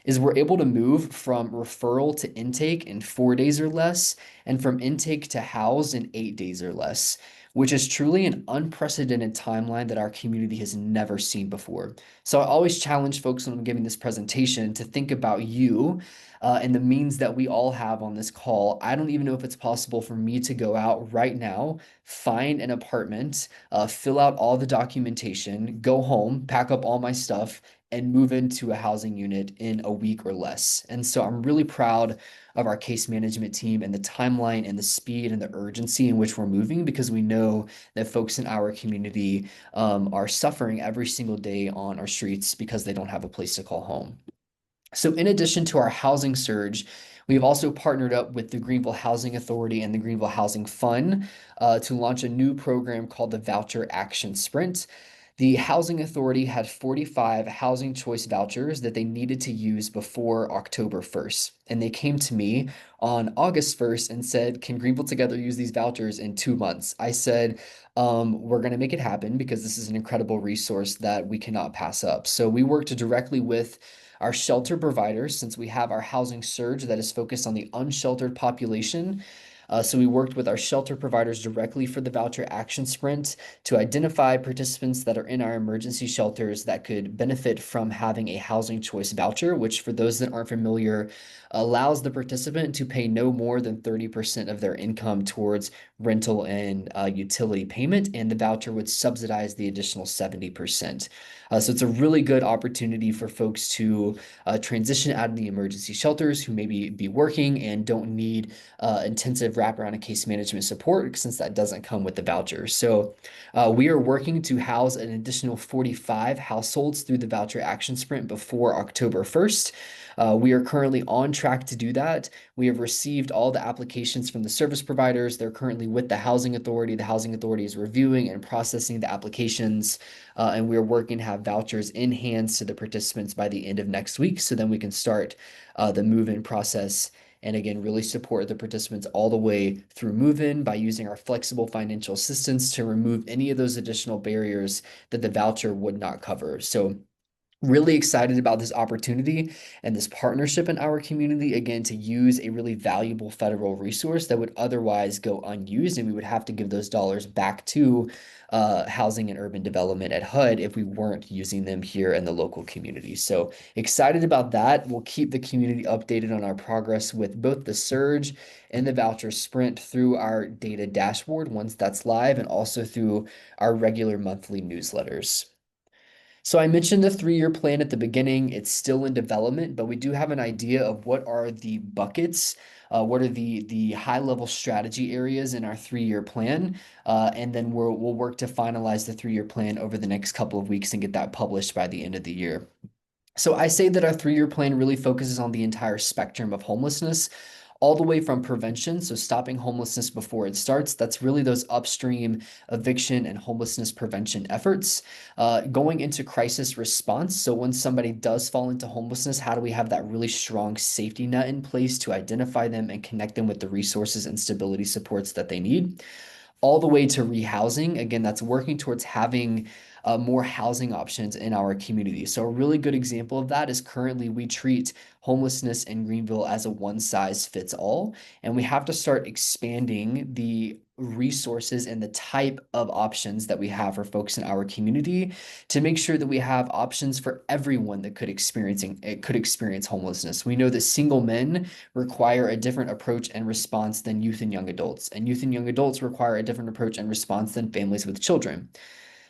Speaker 4: is we're able to move from referral to intake in 4 days or less, and from intake to house in 8 days or less, which is truly an unprecedented timeline that our community has never seen before. So I always challenge folks when I'm giving this presentation to think about you and the means that we all have on this call. I don't even know if it's possible for me to go out right now, find an apartment, fill out all the documentation, go home, pack up all my stuff, and move into a housing unit in a week or less. And so I'm really proud of our case management team and the timeline and the speed and the urgency in which we're moving, because we know that folks in our community are suffering every single day on our streets because they don't have a place to call home. So in addition to our housing surge, we've also partnered up with the Greenville Housing Authority and the Greenville Housing Fund to launch a new program called the Voucher Action Sprint. The Housing Authority had 45 housing choice vouchers that they needed to use before October 1st. And they came to me on August 1st and said, can Greenville Together use these vouchers in 2 months? I said, we're going to make it happen because this is an incredible resource that we cannot pass up. So we worked directly with our shelter providers, since we have our housing surge that is focused on the unsheltered population. So we worked with our shelter providers directly for the voucher action sprint to identify participants that are in our emergency shelters that could benefit from having a housing choice voucher, which, for those that aren't familiar, allows the participant to pay no more than 30% of their income towards rental and utility payment, and the voucher would subsidize the additional 70%. So it's a really good opportunity for folks to transition out of the emergency shelters who maybe be working and don't need intensive wraparound and case management support, since that doesn't come with the voucher. So we are working to house an additional 45 households through the voucher action sprint before October 1st. We are currently on track to do that. We have received all the applications from the service providers. They're currently with the Housing Authority. The Housing Authority is reviewing and processing the applications, and we're working to have vouchers in hands to the participants by the end of next week, so then we can start the move-in process. And again, really support the participants all the way through move-in by using our flexible financial assistance to remove any of those additional barriers that the voucher would not cover. So really excited about this opportunity and this partnership in our community, again, to use a really valuable federal resource that would otherwise go unused, and we would have to give those dollars back to housing and urban development at HUD if we weren't using them here in the local community. So excited about that. We'll keep the community updated on our progress with both the surge and the voucher sprint through our data dashboard once that's live, and also through our regular monthly newsletters. So I mentioned the 3-year plan at the beginning. It's still in development, but we do have an idea of what are the buckets, what are the high-level strategy areas in our 3-year plan, and then we'll work to finalize the 3-year plan over the next couple of weeks and get that published by the end of the year. So I say that our 3-year plan really focuses on the entire spectrum of homelessness, all the way from prevention, so stopping homelessness before it starts. That's really those upstream eviction and homelessness prevention efforts. Going into crisis response, so when somebody does fall into homelessness, how do we have that really strong safety net in place to identify them and connect them with the resources and stability supports that they need? All the way to rehousing. Again, that's working towards having more housing options in our community. So a really good example of that is currently we treat homelessness in Greenville as a one-size-fits-all, and we have to start expanding the resources and the type of options that we have for folks in our community to make sure that we have options for everyone that could experience homelessness. We know that single men require a different approach and response than youth and young adults, and youth and young adults require a different approach and response than families with children.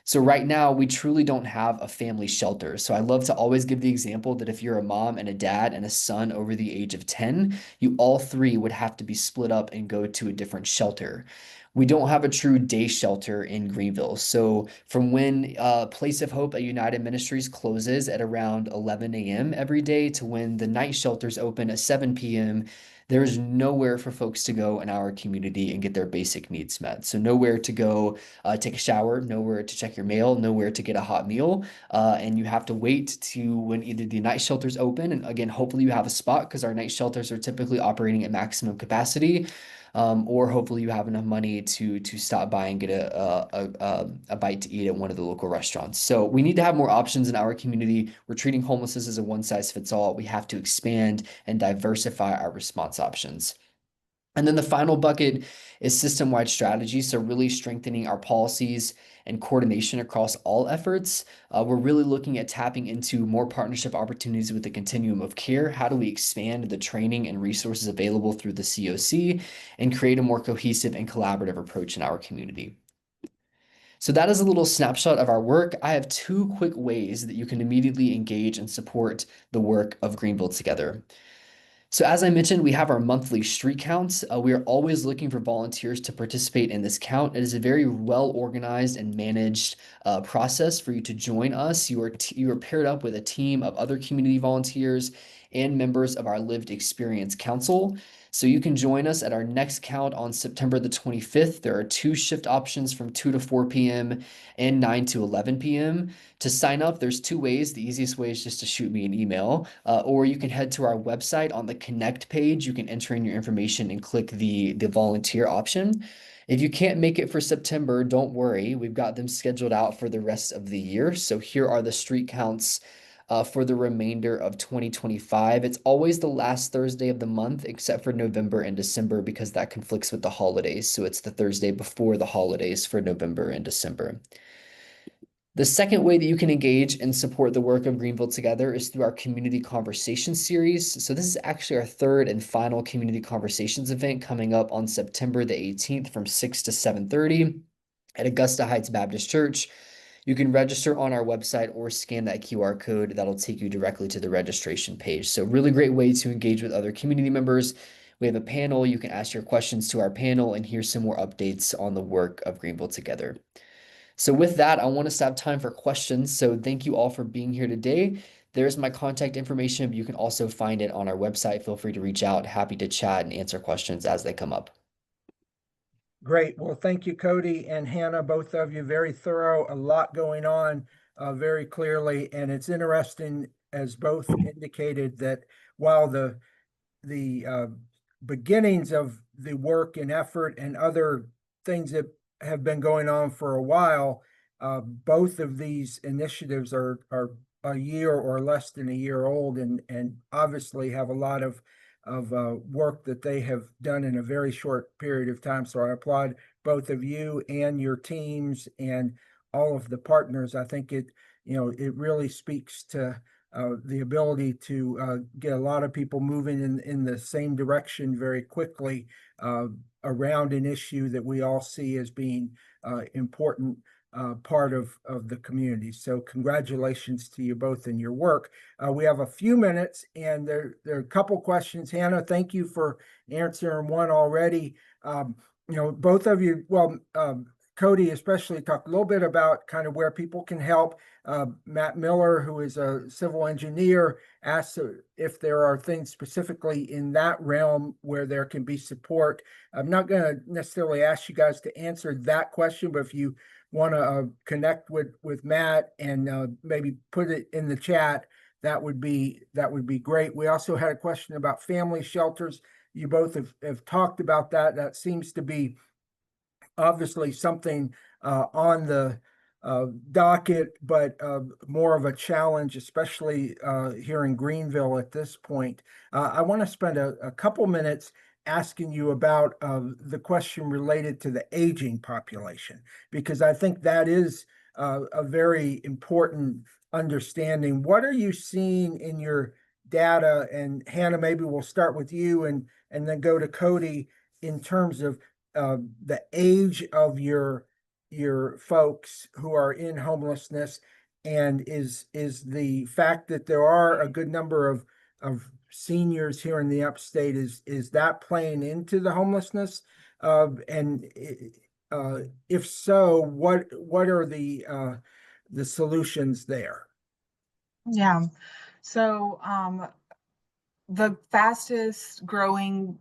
Speaker 4: So right now, we truly don't have a family shelter. So I love to always give the example that if you're a mom and a dad and a son over the age of 10, you all three would have to be split up and go to a different shelter. We don't have a true day shelter in Greenville. So from when Place of Hope at United Ministries closes at around 11 a.m. every day to when the night shelters open at 7 p.m., there is nowhere for folks to go in our community and get their basic needs met. So nowhere to go take a shower, nowhere to check your mail, nowhere to get a hot meal. And you have to wait to when either the night shelters open, and again, hopefully you have a spot because our night shelters are typically operating at maximum capacity. or hopefully you have enough money to stop by and get a bite to eat at one of the local restaurants. So we need to have more options in our community. We're treating homelessness as a one size fits all. We have to expand and diversify our response options. And then the final bucket is system-wide strategy. So really strengthening our policies and coordination across all efforts. We're really looking at tapping into more partnership opportunities with the continuum of care. How do we expand the training and resources available through the COC and create a more cohesive and collaborative approach in our community? So that is a little snapshot of our work. I have 2 quick ways that you can immediately engage and support the work of Greenville Together. So as I mentioned, we have our monthly street counts. We are always looking for volunteers to participate in this count. It is a very well organized and managed process for you to join us. You are paired up with a team of other community volunteers and members of our Lived Experience Council. So you can join us at our next count on September the 25th. There are 2 shift options from 2 to 4 p.m. and 9 to 11 p.m. To sign up, there's 2 ways. The easiest way is just to shoot me an email, or you can head to our website on the Connect page. You can enter in your information and click the volunteer option. If you can't make it for September, don't worry. We've got them scheduled out for the rest of the year. So here are the street counts for the remainder of 2025. It's always the last Thursday of the month, except for November and December, because that conflicts with the holidays. So it's the Thursday before the holidays for November and December. The second way that you can engage and support the work of Greenville Together is through our community conversation series. So this is actually our 3rd and final community conversations event coming up on September the 18th from 6 to 7:30 at Augusta Heights Baptist Church. You can register on our website or scan that QR code. That'll take you directly to the registration page. So really great way to engage with other community members. We have a panel. You can ask your questions to our panel and hear some more updates on the work of Greenville Together. So with that, I want us to have time for questions. So thank you all for being here today. There's my contact information. You can also find it on our website. Feel free to reach out. Happy to chat and answer questions as they come up.
Speaker 1: Great. Well, thank you, Cody and Hannah, both of you. Very thorough, a lot going on very clearly. And it's interesting, as both indicated, that while the beginnings of the work and effort and other things that have been going on for a while, both of these initiatives are a year or less than a year old, and obviously have a lot of work that they have done in a very short period of time. So I applaud both of you and your teams and all of the partners. I think it really speaks to the ability to get a lot of people moving in the same direction very quickly around an issue that we all see as being important part of the community. So congratulations to you both in your work. We have a few minutes, and there are a couple questions. Hannah, thank you for answering one already. Both of you, Cody especially, talked a little bit about kind of where people can help. Matt Miller, who is a civil engineer, asked if there are things specifically in that realm where there can be support. I'm not going to necessarily ask you guys to answer that question, but if you want to connect with Matt and maybe put it in the chat, that would be great. We also had a question about family shelters. You both have talked about that. That seems to be obviously something on the docket, but more of a challenge, especially here in Greenville at this point. I want to spend a couple minutes asking you about the question related to the aging population, because I think that is a very important understanding. What are you seeing in your data? And Hannah, maybe we'll start with you and then go to Cody in terms of the age of your folks who are in homelessness, and is the fact that there are a good number of seniors here in the upstate, is that playing into the homelessness? And if so, what are the solutions there?
Speaker 3: Yeah. So the fastest growing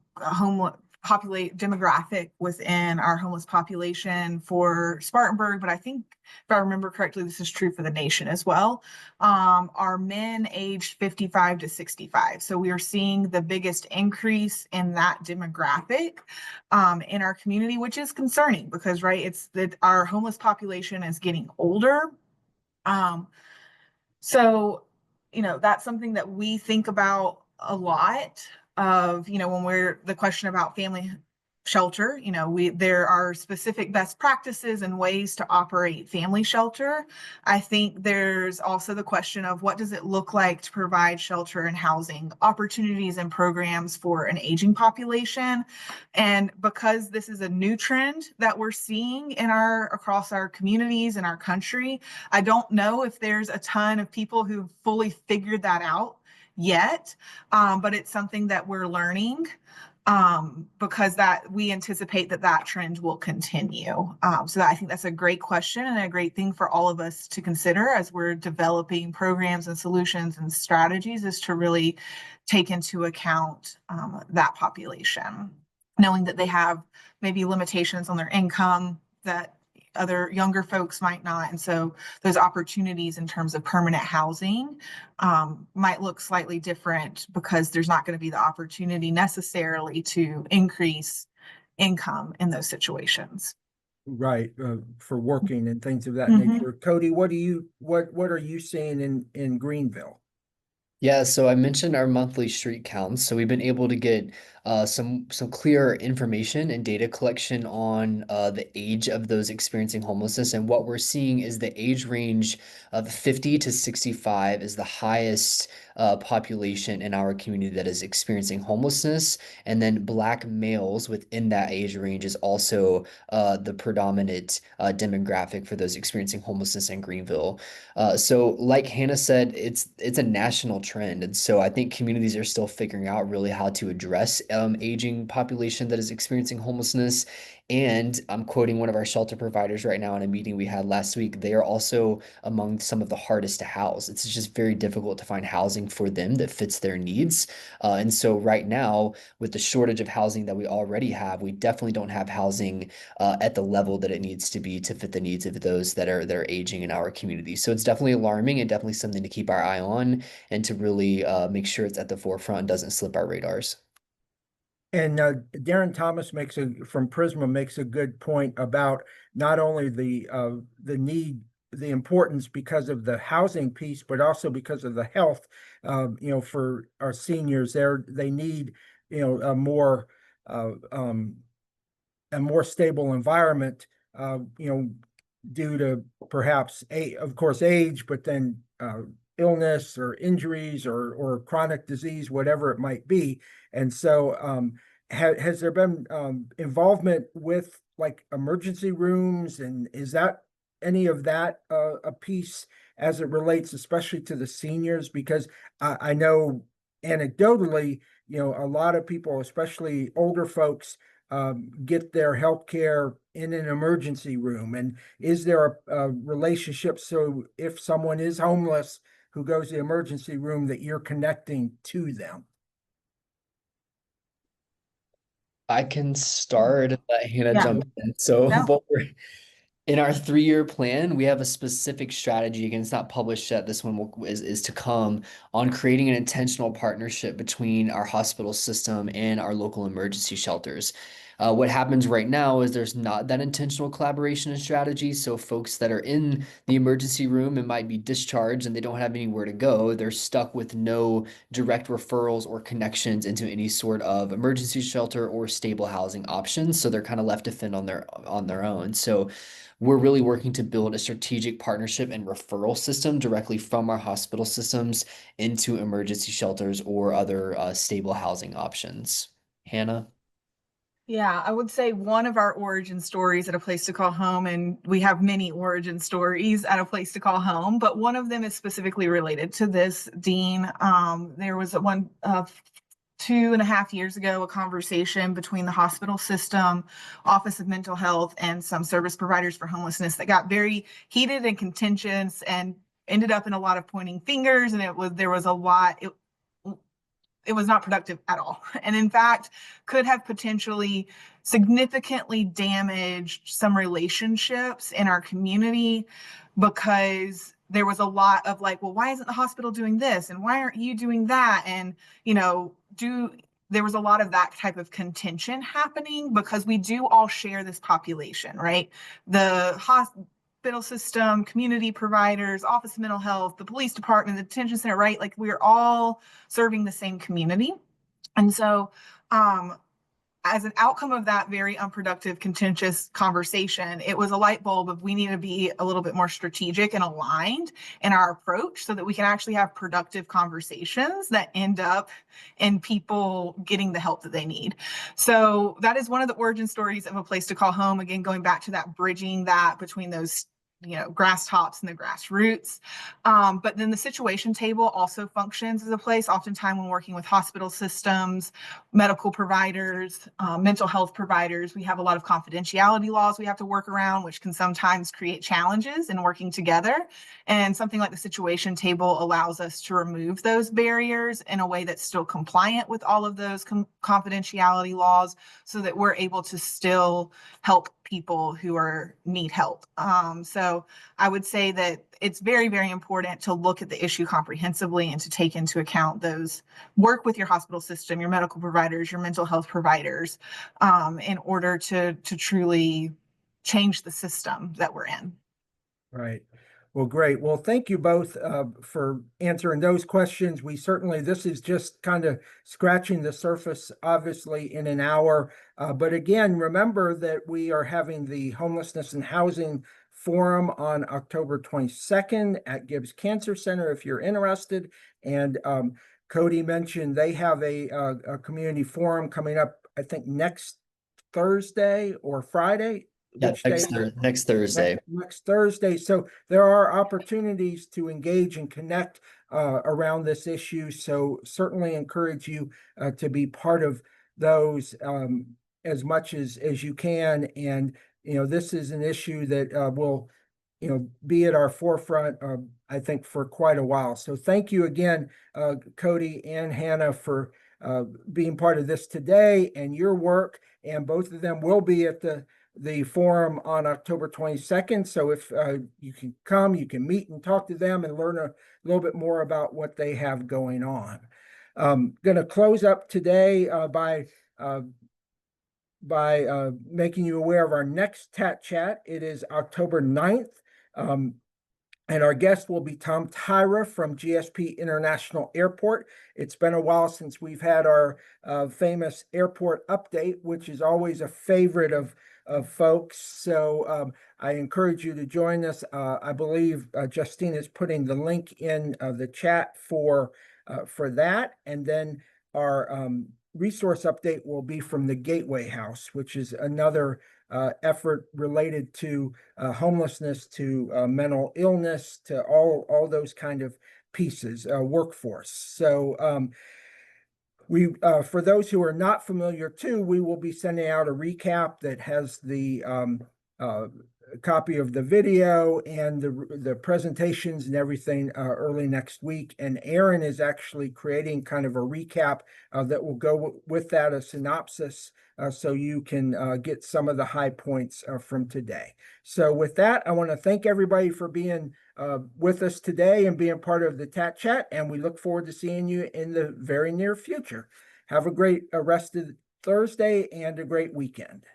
Speaker 3: demographic within our homeless population for Spartanburg, but I think if I remember correctly, this is true for the nation as well, are men aged 55 to 65. So we are seeing the biggest increase in that demographic in our community, which is concerning because, right, it's that our homeless population is getting older. So, that's something that we think about a lot of, when we're the question about family shelter, there are specific best practices and ways to operate family shelter. I think there's also the question of what does it look like to provide shelter and housing opportunities and programs for an aging population. And because this is a new trend that we're seeing across our communities and our country, I don't know if there's a ton of people who've fully figured that out yet, but it's something that we're learning because that we anticipate that trend will continue. So I think that's a great question and a great thing for all of us to consider as we're developing programs and solutions and strategies, is to really take into account that population, knowing that they have maybe limitations on their income that other younger folks might not. And so those opportunities in terms of permanent housing might look slightly different because there's not going to be the opportunity necessarily to increase income in those situations.
Speaker 1: Right, for working and things of that
Speaker 3: Mhm.
Speaker 1: nature. Cody, what are you seeing in Greenville?
Speaker 4: Yeah, so I mentioned our monthly street counts. So we've been able to get some clear information and data collection on the age of those experiencing homelessness. And what we're seeing is the age range of 50 to 65 is the highest population in our community that is experiencing homelessness. And then Black males within that age range is also the predominant demographic for those experiencing homelessness in Greenville. So like Hannah said, it's a national trend. And so I think communities are still figuring out really how to address aging population that is experiencing homelessness. And I'm quoting one of our shelter providers right now in a meeting we had last week. They are also among some of the hardest to house. It's just very difficult to find housing for them that fits their needs. And so right now, with the shortage of housing that we already have, we definitely don't have housing at the level that it needs to be to fit the needs of those that are aging in our community. So it's definitely alarming and definitely something to keep our eye on and to really make sure it's at the forefront and doesn't slip our radars.
Speaker 1: And Darren Thomas from Prisma makes a good point about not only the need, the importance because of the housing piece, but also because of the health. For our seniors, they need a uh, um, more stable environment. Due to perhaps of course age, but then illness or injuries or chronic disease, whatever it might be. And so has there been involvement with like emergency rooms, and is that any of that a piece as it relates especially to the seniors? Because I know anecdotally, a lot of people, especially older folks, get their health care in an emergency room. And is there a relationship, so if someone is homeless who goes to the emergency room, that you're connecting to them?
Speaker 4: I can start and let Hannah
Speaker 3: Yeah.
Speaker 4: jump in. So
Speaker 3: No.
Speaker 4: what we're in our 3-year plan, we have a specific strategy. Again, it's not published yet. This one is to come on creating an intentional partnership between our hospital system and our local emergency shelters. What happens right now is there's not that intentional collaboration and strategy. So folks that are in the emergency room and might be discharged and they don't have anywhere to go, they're stuck with no direct referrals or connections into any sort of emergency shelter or stable housing options. So they're kind of left to fend on their own. So we're really working to build a strategic partnership and referral system directly from our hospital systems into emergency shelters or other stable housing options. Hannah?
Speaker 3: Yeah, I would say one of our origin stories at A Place to Call Home, and we have many origin stories at A Place to Call Home, but one of them is specifically related to this, Dean. There was one 2.5 years ago, a conversation between the hospital system, Office of Mental Health, and some service providers for homelessness that got very heated and contentious and ended up in a lot of pointing fingers. And there was a lot. it was not productive at all. And in fact, could have potentially significantly damaged some relationships in our community, because there was a lot of like, well, why isn't the hospital doing this? And why aren't you doing that? And, there was a lot of that type of contention happening, because we do all share this population, right? The hospital system, community providers, Office of Mental Health, the police department, the detention center, right? Like, we're all serving the same community. And so, as an outcome of that very unproductive, contentious conversation, it was a light bulb of we need to be a little bit more strategic and aligned in our approach so that we can actually have productive conversations that end up in people getting the help that they need. So that is one of the origin stories of A Place to Call Home. Again, going back to that, bridging that between those grass tops and the grassroots. But then the situation table also functions as a place, oftentimes when working with hospital systems, medical providers, mental health providers. We have a lot of confidentiality laws we have to work around, which can sometimes create challenges in working together. And something like the situation table allows us to remove those barriers in a way that's still compliant with all of those confidentiality laws, so that we're able to still help people who need help. So I would say that it's very, very important to look at the issue comprehensively and to take into account those, work with your hospital system, your medical providers, your mental health providers, in order to truly change the system that we're in.
Speaker 1: Right. Well, great. Well, thank you both for answering those questions. This is just kind of scratching the surface, obviously, in an hour. But again, remember that we are having the Homelessness and Housing Forum on October 22nd at Gibbs Cancer Center, if you're interested. And Cody mentioned they have a community forum coming up, I think, next Thursday or Friday.
Speaker 4: Yeah, next Thursday.
Speaker 1: Next Thursday. So there are opportunities to engage and connect around this issue. So certainly encourage you to be part of those as much as you can. And this is an issue that will be at our forefront, I think, for quite a while. So thank you again, Cody and Hannah, for being part of this today and your work. And both of them will be at the forum on October 22nd. So if you can come, you can meet and talk to them and learn a little bit more about what they have going on. Going to close up today by making you aware of our next TAT Chat. It is October 9th. And our guest will be Tom Tyra from GSP International Airport. It's been a while since we've had our famous airport update, which is always a favorite of folks. So I encourage you to join us. I believe Justine is putting the link in the chat for that. And then our resource update will be from the Gateway House, which is another effort related to homelessness, to mental illness, to all those kind of pieces, workforce. So we, for those who are not familiar too, we will be sending out a recap that has the copy of the video and the presentations and everything early next week. And Aaron is actually creating kind of a recap that will go with that, a synopsis, so you can get some of the high points from today. So with that, I want to thank everybody for being with us today and being part of the TAT Chat, and we look forward to seeing you in the very near future. Have a great rest of Thursday and a great weekend.